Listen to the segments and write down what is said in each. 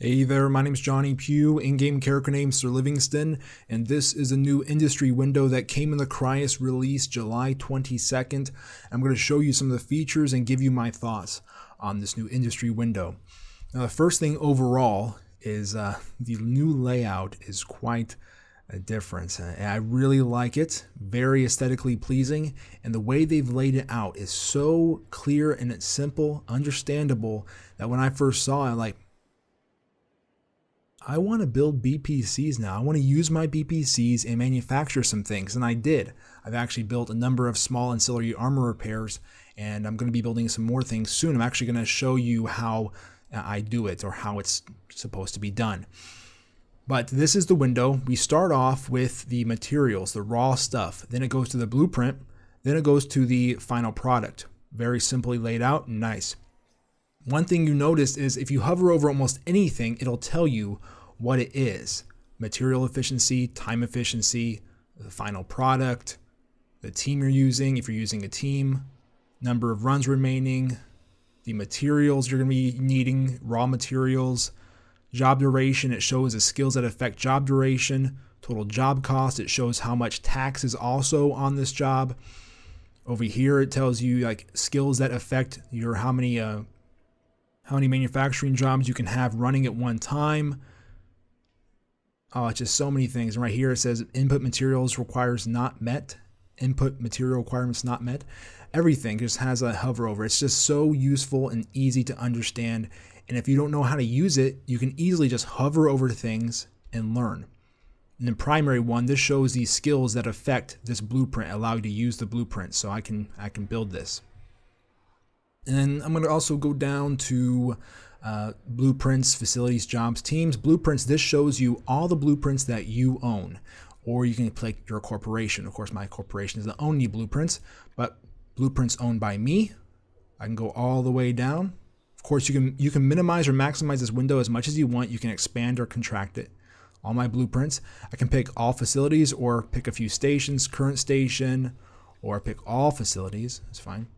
Hey there, my name's Johnny Pugh, in-game character name Sir Livingston, and this is a new industry window that came in the Crius release July 22nd. I'm going to show you some of the features and give you my thoughts on this new industry window. Now, the first thing overall is the new layout is quite a difference. I really like it, very aesthetically pleasing, and the way they've laid it out is so clear and it's simple, understandable, that when I first saw it, I want to build BPCs now. I want to use my BPCs and manufacture some things, and I did. I've actually built a number of small ancillary armor repairs, and I'm going to be building some more things soon. I'm actually going to show you how I do it, or how it's supposed to be done. But this is the window. We start off with the materials, the raw stuff. Then it goes to the blueprint. Then it goes to the final product. Very simply laid out and nice. One thing you notice is if you hover over almost anything, it'll tell you what it is. Material efficiency, time efficiency, the final product, the team you're using, if you're using a team, number of runs remaining, the materials you're going to be needing, raw materials, job duration, it shows the skills that affect job duration, total job cost, it shows how much tax is also on this job. Over here it tells you skills that affect your how many manufacturing jobs you can have running at one time. Oh, it's just so many things. And right here it says input materials requires not met. Input material requirements not met. Everything just has a hover over. It's just so useful and easy to understand. And if you don't know how to use it, you can easily just hover over things and learn. And the primary one, this shows the skills that affect this blueprint, allow you to use the blueprint. So I can build this. And then I'm going to also go down to blueprints, facilities, jobs, teams. Blueprints, this shows you all the blueprints that you own. Or you can pick your corporation. Of course, my corporation doesn't own any blueprints, but blueprints owned by me. I can go all the way down. Of course, you can minimize or maximize this window as much as you want. You can expand or contract it. All my blueprints. I can pick all facilities or pick a few stations, current station, or pick all facilities. It's fine.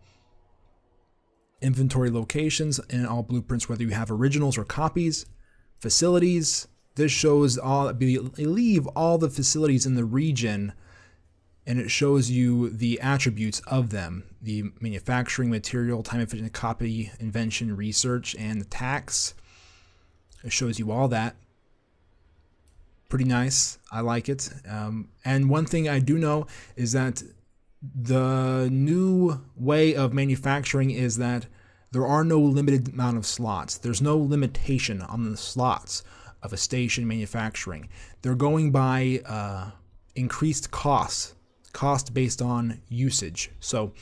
Inventory locations in all blueprints, whether you have originals or copies. Facilities, this shows leave all the facilities in the region, and it shows you the attributes of them: the manufacturing, material, time efficient, copy, invention, research, and the tax. It shows you all that. Pretty nice. I like it. And one thing I do know is that the new way of manufacturing is that there are no limited amount of slots. There's no limitation on the slots of a station manufacturing. They're going by increased cost based on usage. So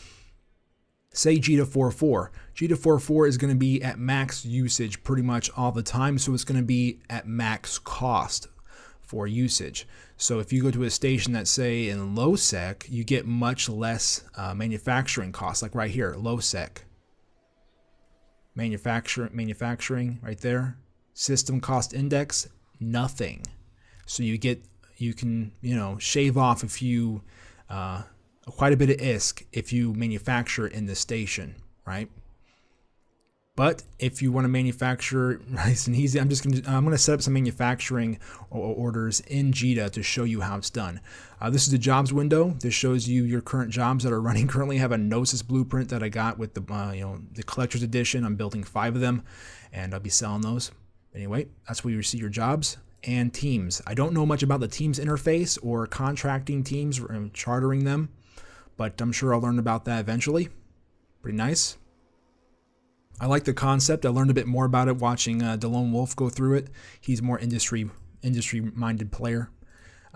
say Jita 4.4. Jita 4.4 is going to be at max usage pretty much all the time, so it's going to be at max cost for usage. So if you go to a station that's say in low sec, you get much less manufacturing costs, like right here, low sec. Manufacturing right there. System cost index, nothing. So you can shave off quite a bit of ISK if you manufacture in the station, right? But if you want to manufacture nice and easy, I'm going to set up some manufacturing orders in Jita to show you how it's done. This is the jobs window. This shows you your current jobs that are running currently. I have a Gnosis blueprint that I got with the collector's edition. I'm building 5 of them, and I'll be selling those. Anyway, that's where you see your jobs and teams. I don't know much about the teams interface or contracting teams or chartering them, but I'm sure I'll learn about that eventually. Pretty nice. I like the concept. I learned a bit more about it watching DeLone Wolf go through it. He's a more industry-minded player.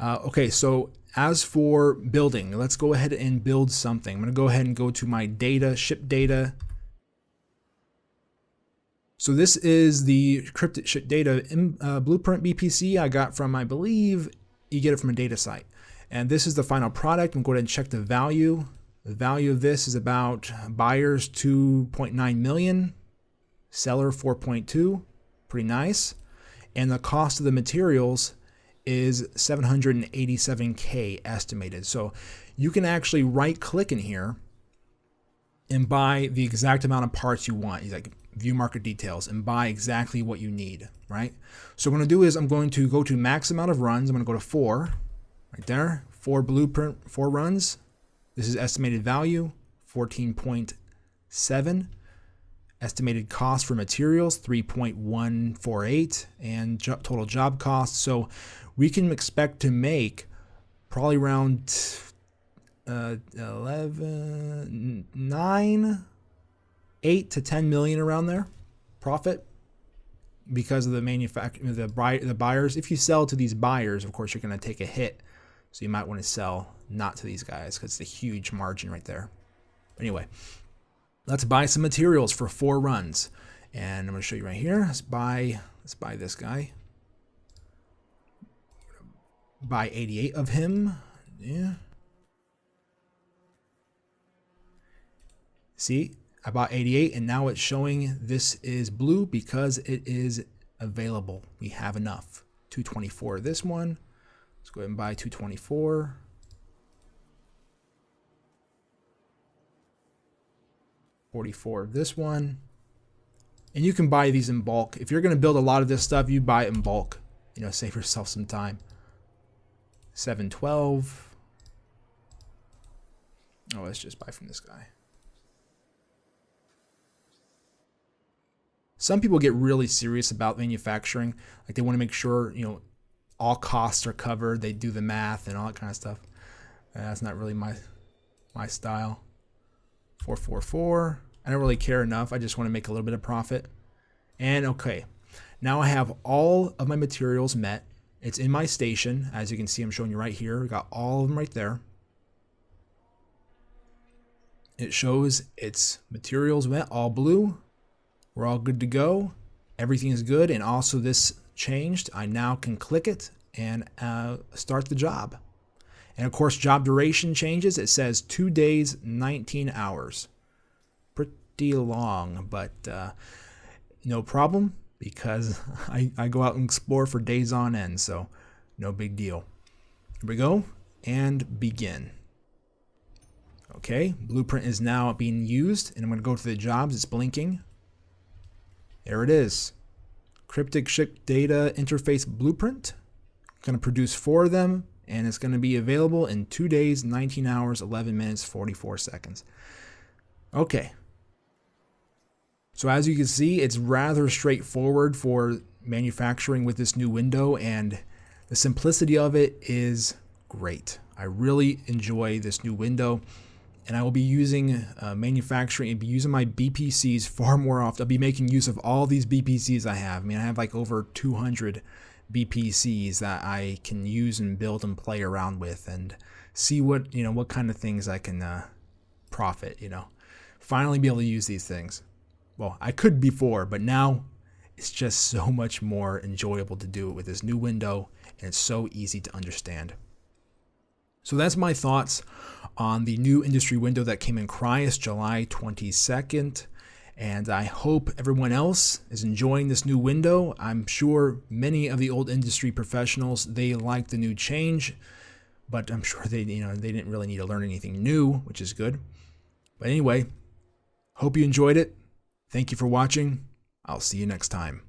Okay, so as for building, let's go ahead and build something. I'm going to go ahead and go to my data, ship data. So this is the cryptic ship data blueprint BPC I got from, I believe, you get it from a data site. And this is the final product. I'm going to go ahead and check the value. The value of this is about buyers 2.9 million, seller 4.2, pretty nice. And the cost of the materials is 787K estimated. So you can actually right click in here and buy the exact amount of parts you want. view market details and buy exactly what you need, right? So what I'm going to do is I'm going to go to max amount of runs. I'm going to go to 4, right there, 4 blueprint, 4 runs. This is estimated value, 14.7. Estimated cost for materials, 3.148, and total job cost. So we can expect to make probably around 8 to 10 million around there profit because of the buyers. If you sell to these buyers, of course, you're going to take a hit. So you might want to sell not to these guys because it's a huge margin right there. Anyway, let's buy some materials for 4 runs. And I'm going to show you right here. Let's buy this guy. Buy 88 of him. Yeah. See, I bought 88 and now it's showing this is blue because it is available. We have enough. 224 this one. Let's go ahead and buy 224. 44 of this one. And you can buy these in bulk. If you're going to build a lot of this stuff, you buy it in bulk. You know, save yourself some time. 712. Oh, let's just buy from this guy. Some people get really serious about manufacturing. Like they want to make sure, you know, all costs are covered. They do the math and all that kind of stuff. That's not really my style. 444. I don't really care enough. I just want to make a little bit of profit. And okay, now I have all of my materials met. It's in my station. As you can see, I'm showing you right here. We got all of them right there. It shows its materials met, all blue. We're all good to go. Everything is good. And also this changed. I now can click it and start the job. And of course, job duration changes. It says 2 days, 19 hours. Pretty long, but no problem because I go out and explore for days on end. So no big deal. Here we go and begin. Okay, blueprint is now being used and I'm going to go to the jobs. It's blinking. There it is. Cryptic ship data interface blueprint. Going to produce 4 of them and it's going to be available in 2 days, 19 hours, 11 minutes, 44 seconds. Okay. So as you can see, it's rather straightforward for manufacturing with this new window and the simplicity of it is great. I really enjoy this new window. And I will be using manufacturing and be using my BPCs far more often. I'll be making use of all these BPCs I have. I mean, I have like over 200 BPCs that I can use and build and play around with and see what, you know, what kind of things I can profit, you know. Finally be able to use these things. Well, I could before, but now it's just so much more enjoyable to do it with this new window and it's so easy to understand. So that's my thoughts on the new industry window that came in Crius July 22nd. And I hope everyone else is enjoying this new window. I'm sure many of the old industry professionals, they like the new change, but I'm sure they didn't really need to learn anything new, which is good. But anyway, hope you enjoyed it. Thank you for watching. I'll see you next time.